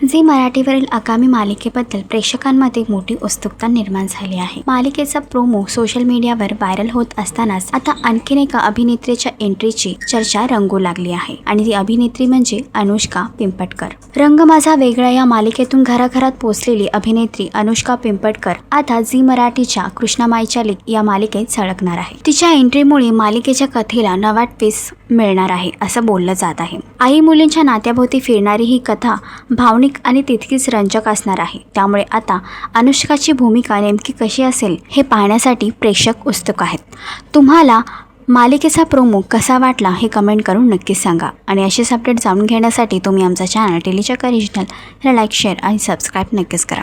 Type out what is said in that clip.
Zee मराठीवरील आगामी मालिकेबद्दल प्रेक्षकांमध्ये मोठी उत्सुकता निर्माण झाली आहे। मालिकेचा प्रोमो सोशल मीडियावर व्हायरल होत असतानाच आता आणखीन एका अभिनेत्रीच्या एंट्रीची चर्चा रंगू लागली आहे आणि ती अभिनेत्री म्हणजे अनुष्का पिंपळकर। रंग माझा वेगळा या मालिकेतून घराघरात पोहोचलेली अभिनेत्री अनुष्का पिंपळकर आता झी मराठीच्या कृष्णामाईच्या लेक या मालिकेत झळकणार आहे। तिच्या एंट्रीमुळे मालिकेच्या कथेला नवा ट्विस्ट मिळणार आहे असं बोललं जात आहे। आई मुलींच्या नात्याभोवती फिरणारी ही कथा भावनिक आणि तितकीच रंजक असणार आहे। त्यामुळे आता अनुष्काची भूमिका नेमकी कशी असेल हे पाहण्यासाठी प्रेक्षक उत्सुक आहेत। तुम्हाला मालिकेचा प्रोमो कसा वाटला हे कमेंट करून नक्कीच सांगा आणि असेच अपडेट जाणून घेण्यासाठी तुम्ही आमचा चॅनल टेलीचक्र ओरिजिनल लाईक, शेअर आणि सबस्क्राईब नक्कीच करा।